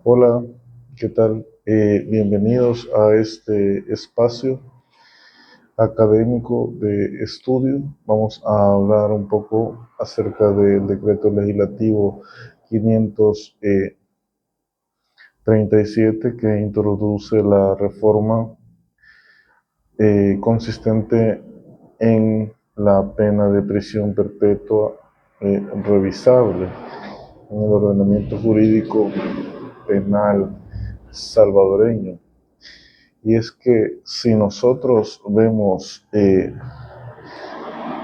Hola, ¿qué tal? Bienvenidos a este espacio académico de estudio. Vamos a hablar un poco acerca del decreto legislativo 537 que introduce la reforma consistente en la pena de prisión perpetua revisable en el ordenamiento jurídico penal salvadoreño. Y es que si nosotros vemos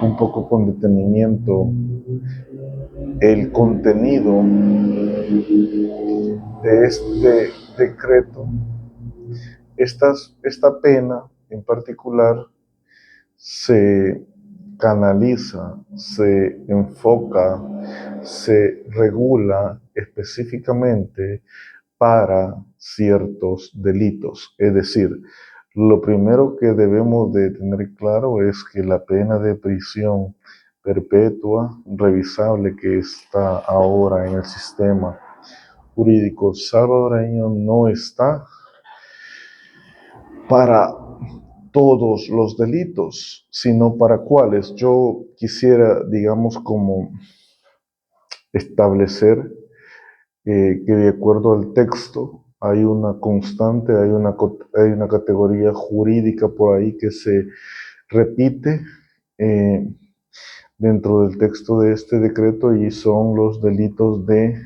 un poco con detenimiento el contenido de este decreto, esta pena en particular se canaliza, se enfoca, se regula específicamente para ciertos delitos. Es decir, lo primero que debemos de tener claro es que la pena de prisión perpetua revisable que está ahora en el sistema jurídico salvadoreño no está para todos los delitos, sino para cuáles. Yo quisiera, digamos, como establecer que de acuerdo al texto hay una constante, hay una categoría jurídica por ahí que se repite eh, dentro del texto de este decreto y son los delitos de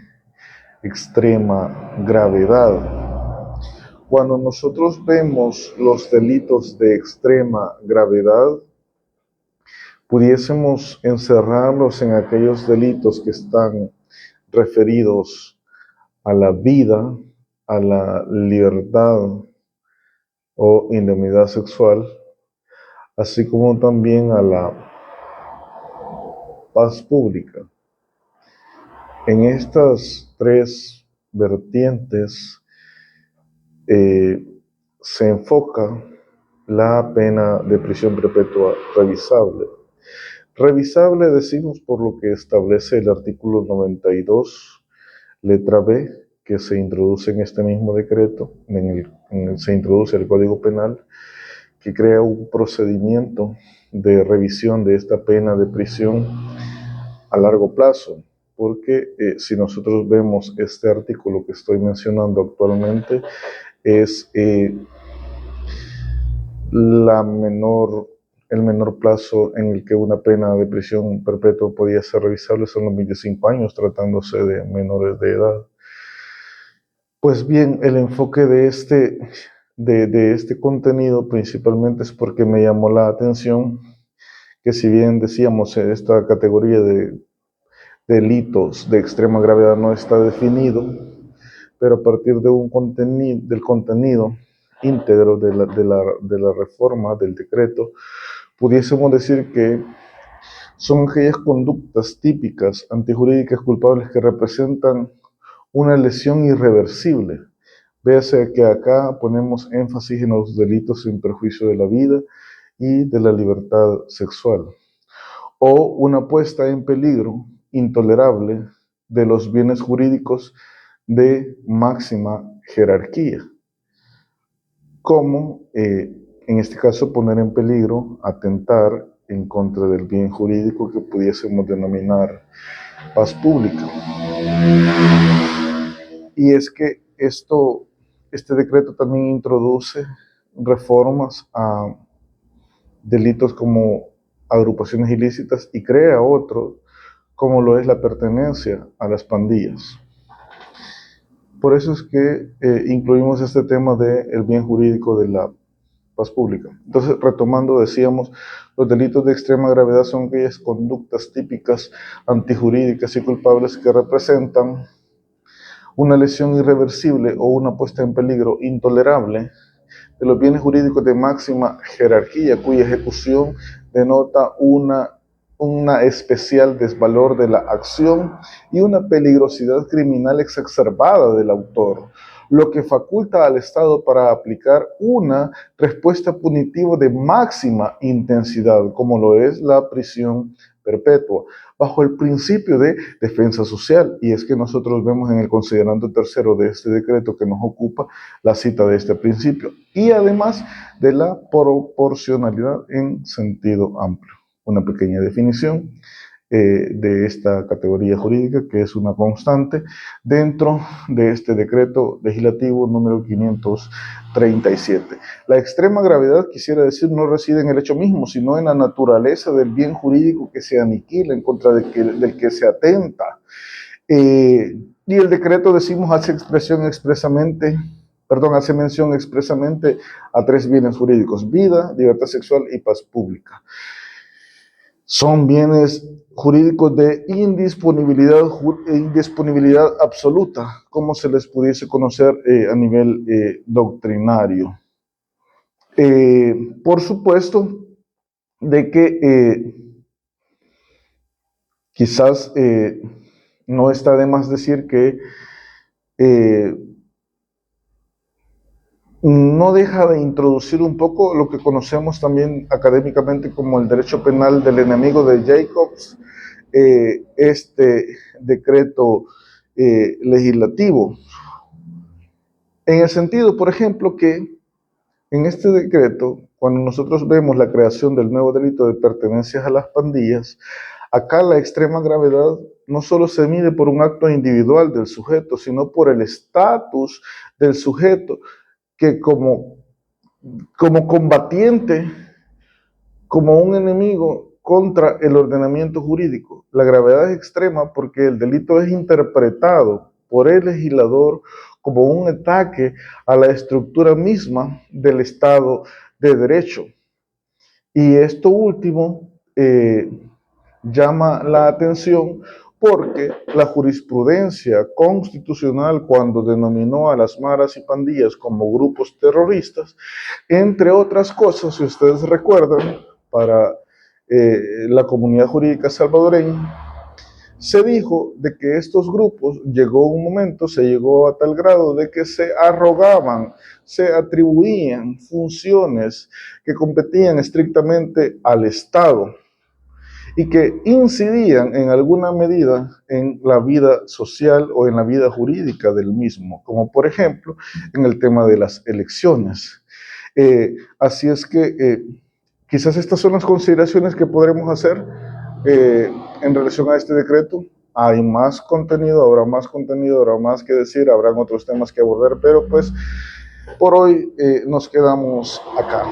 extrema gravedad. Cuando nosotros vemos los delitos de extrema gravedad, pudiésemos encerrarlos en aquellos delitos que están referidos a la vida, a la libertad o indemnidad sexual, así como también a la paz pública. En estas tres vertientes se enfoca la pena de prisión perpetua revisable. Revisable decimos por lo que establece el artículo 92, letra B, que se introduce en este mismo decreto, se introduce el Código Penal, que crea un procedimiento de revisión de esta pena de prisión a largo plazo, porque si nosotros vemos este artículo que estoy mencionando actualmente, es el menor plazo en el que una pena de prisión perpetua podía ser revisable son los 25 años, tratándose de menores de edad. Pues bien, el enfoque de este contenido principalmente es porque me llamó la atención que si bien decíamos esta categoría de delitos de extrema gravedad no está definido, pero a partir de del contenido íntegro de la reforma del decreto, pudiésemos decir que son aquellas conductas típicas antijurídicas culpables que representan una lesión irreversible. Véase que acá ponemos énfasis en los delitos sin perjuicio de la vida y de la libertad sexual, o una puesta en peligro intolerable de los bienes jurídicos de máxima jerarquía, como en este caso poner en peligro, atentar en contra del bien jurídico que pudiésemos denominar paz pública. Y es que este decreto también introduce reformas a delitos como agrupaciones ilícitas y crea otros, como lo es la pertenencia a las pandillas. Por eso es que incluimos este tema del bien jurídico de la paz pública. Entonces, retomando, decíamos, los delitos de extrema gravedad son aquellas conductas típicas antijurídicas y culpables que representan una lesión irreversible o una puesta en peligro intolerable de los bienes jurídicos de máxima jerarquía, cuya ejecución denota una especial desvalor de la acción y una peligrosidad criminal exacerbada del autor, lo que faculta al Estado para aplicar una respuesta punitiva de máxima intensidad, como lo es la prisión perpetua, bajo el principio de defensa social. Y es que nosotros vemos en el considerando tercero de este decreto que nos ocupa la cita de este principio, y además de la proporcionalidad en sentido amplio. Una pequeña definición de esta categoría jurídica, que es una constante dentro de este decreto legislativo número 537. La extrema gravedad, quisiera decir, no reside en el hecho mismo, sino en la naturaleza del bien jurídico que se aniquila, en contra del que se atenta. Y el decreto, decimos, hace mención expresamente a tres bienes jurídicos: vida, libertad sexual y paz pública. Son bienes jurídicos de indisponibilidad absoluta, como se les pudiese conocer a nivel doctrinario. Por supuesto, de que quizás no está de más decir que no deja de introducir un poco lo que conocemos también académicamente como el derecho penal del enemigo de Jacobs, este decreto legislativo. En el sentido, por ejemplo, que en este decreto, cuando nosotros vemos la creación del nuevo delito de pertenencias a las pandillas, acá la extrema gravedad no solo se mide por un acto individual del sujeto, sino por el estatus del sujeto, que como combatiente, como un enemigo contra el ordenamiento jurídico. La gravedad es extrema porque el delito es interpretado por el legislador como un ataque a la estructura misma del Estado de Derecho. Y esto último llama la atención porque la jurisprudencia constitucional, cuando denominó a las maras y pandillas como grupos terroristas, entre otras cosas, si ustedes recuerdan, para la comunidad jurídica salvadoreña, se dijo de que estos grupos, se llegó a tal grado de que se arrogaban, se atribuían funciones que competían estrictamente al Estado y que incidían en alguna medida en la vida social o en la vida jurídica del mismo, como por ejemplo en el tema de las elecciones. Así es que quizás estas son las consideraciones que podremos hacer en relación a este decreto. Hay más contenido, habrá más que decir, habrán otros temas que abordar, pero pues por hoy nos quedamos acá.